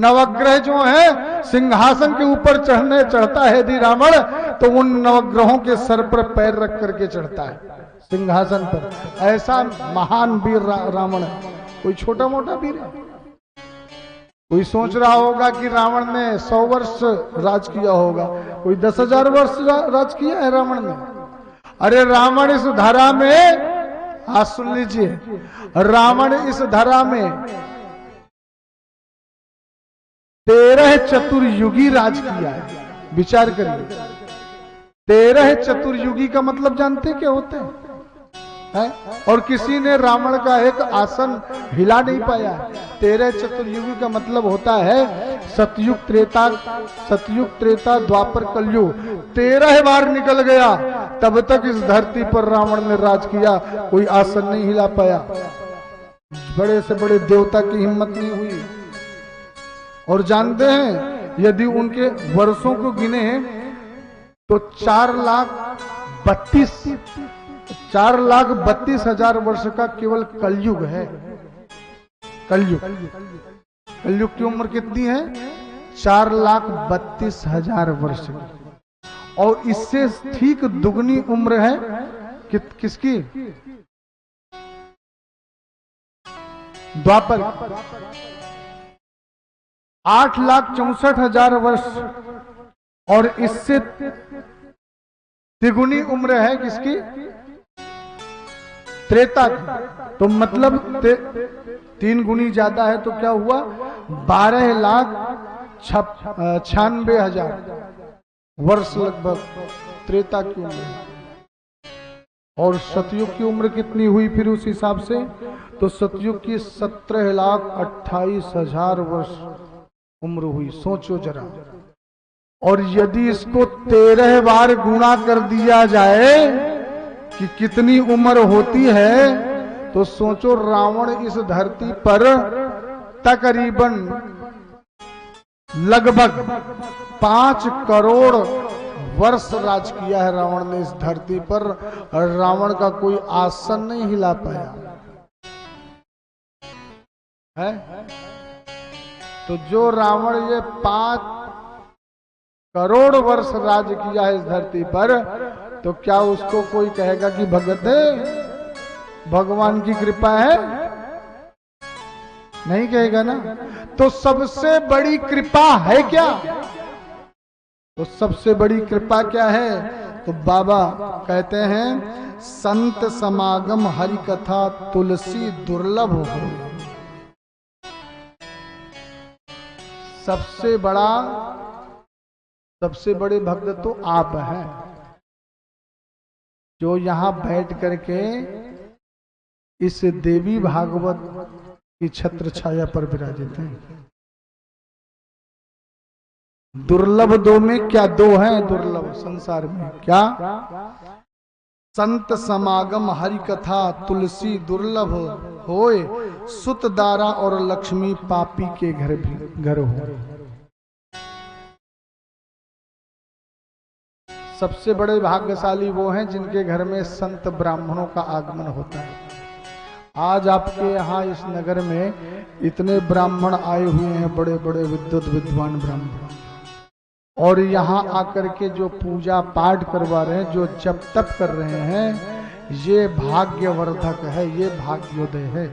नवग्रह जो है सिंहासन के ऊपर चढ़ता है यदि रावण, तो उन नवग्रहों के सर पर पैर रख करके चढ़ता है सिंहासन पर। ऐसा महान वीर रावण है, कोई छोटा मोटा वीर है। कोई सोच रहा होगा कि रावण ने 100 वर्ष राज किया होगा, कोई 10,000 वर्ष राज किया है रावण ने। अरे रावण इस धरा में, आज सुन लीजिए, रावण इस धरा में 13 चतुर्युगी राज किया है। विचार करिए, 13 चतुर्युगी का मतलब जानते क्या होते हैं? और किसी ने रावण का एक आसन हिला नहीं पाया। 13 चतुर्युगी का मतलब होता है सतयुग त्रेता द्वापर कलयुग। 13 बार निकल गया, तब तक इस धरती पर रावण ने राज किया, कोई आसन नहीं हिला पाया। बड़े से बड़े देवता की हिम्मत नहीं हुई। और जानते हैं, यदि उनके वर्षों को गिने तो 4,32,000 वर्ष का केवल कलयुग है। कलयुग की उम्र कितनी है? 4,32,000 वर्ष की। और इससे ठीक दुगनी उम्र है किसकी? द्वापर, 8,64,000 वर्ष। और इससे तिगुनी उम्र है किसकी? त्रेता की। तो मतलब 3 गुनी ज्यादा है, तो क्या हुआ? 12,96,000 वर्ष लगभग त्रेता की उम्र। और सतयुग की उम्र कितनी हुई फिर उस हिसाब से? तो सतयुग की 17,28,000 वर्ष उम्र हुई। सोचो जरा। और यदि इसको 13 बार गुणा कर दिया जाए कि कितनी उम्र होती है, तो सोचो रावण इस धरती पर तकरीबन लगभग 5 करोड़ वर्ष राज किया है रावण ने इस धरती पर। रावण का कोई आसन नहीं हिला पाया है। तो जो रावण ये 5 करोड़ वर्ष राज किया है इस धरती पर, तो क्या उसको कोई कहेगा कि भगत है, भगवान की कृपा है? नहीं कहेगा ना। तो सबसे बड़ी कृपा है क्या? तो सबसे बड़ी कृपा क्या है? तो बाबा कहते हैं, संत समागम हरि कथा तुलसी दुर्लभ हो। सबसे बड़े भक्त तो आप हैं, जो यहां बैठ करके इस देवी भागवत की छत्र छाया पर विराजित हैं। दुर्लभ दो में क्या दो हैं दुर्लभ संसार में? क्या? संत समागम हरि कथा तुलसी दुर्लभ होए, सुत दारा और लक्ष्मी पापी के घर हो। सबसे बड़े भाग्यशाली वो हैं जिनके घर में संत ब्राह्मणों का आगमन होता है। आज आपके यहाँ इस नगर में इतने ब्राह्मण आए हुए हैं, बड़े बड़े विद्वान ब्राह्मण, और यहाँ आकर के जो पूजा पाठ करवा रहे हैं, जो जप तप कर रहे हैं, ये भाग्यवर्धक है, ये भाग्योदय है।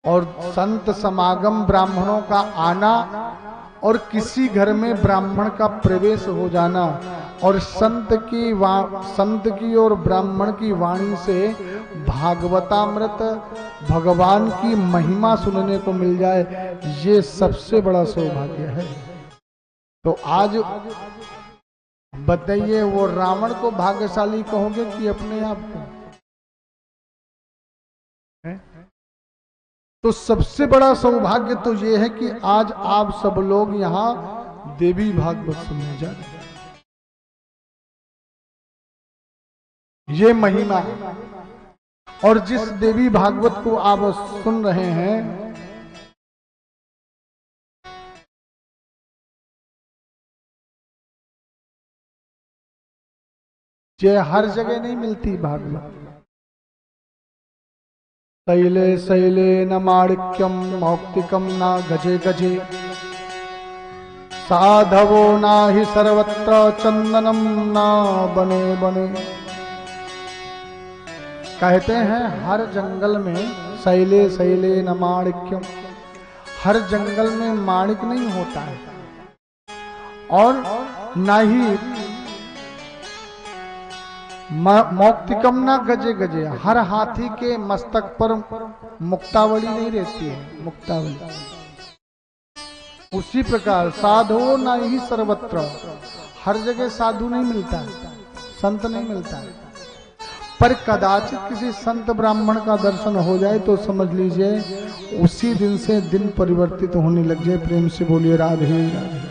और संत समागम ब्राह्मणों का आना और किसी घर में ब्राह्मण का प्रवेश हो जाना, और संत की और ब्राह्मण की वाणी से भागवतामृत भगवान की महिमा सुनने को मिल जाए, ये सबसे बड़ा सौभाग्य है। तो आज बताइए, वो रावण को भाग्यशाली कहोगे कि अपने आप को? तो सबसे बड़ा सौभाग्य तो ये है कि आज आप सब लोग यहाँ देवी भागवत सुनने जा रहे हैं। ये महिमा है। और जिस देवी भागवत को आप सुन रहे हैं, ये हर जगह नहीं मिलती भागवत। शैले शैले न माणिक्यम मौक्तिकम न गजे गजे, साधवो ना ही सर्वत्र चंदनम ना बने बने। कहते हैं हर जंगल में शैले शैले न माणिक्यम, हर जंगल में माणिक नहीं होता है, और न ही मौक्तिकम ना गजे गजे, हर हाथी के मस्तक पर मुक्तावली नहीं रहती है, मुक्तावली। उसी प्रकार साधु ना ही सर्वत्र, हर जगह साधु नहीं मिलता है, संत नहीं मिलता है, पर कदाचित किसी संत ब्राह्मण का दर्शन हो जाए तो समझ लीजिए उसी दिन से दिन परिवर्तित होने लग जाए। प्रेम से बोलिए राधे राधे।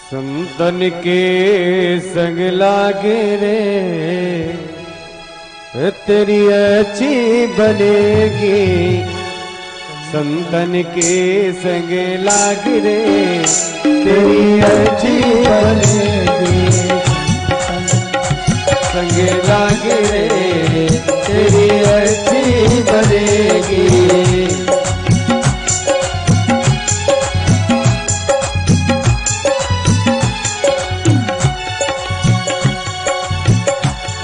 संतन के संग लागे रे तेरी अच्छी बनेगी, संतन के संग लागे रे तेरी अच्छी बनेगी, संग लागे रे तेरी अच्छी बनेगी।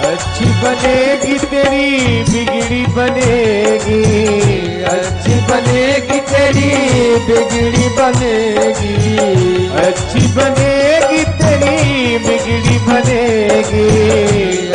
अच्छी बनेगी तेरी बिगड़ी बनेगी, अच्छी बनेगी तेरी बिगड़ी बनेगी, अच्छी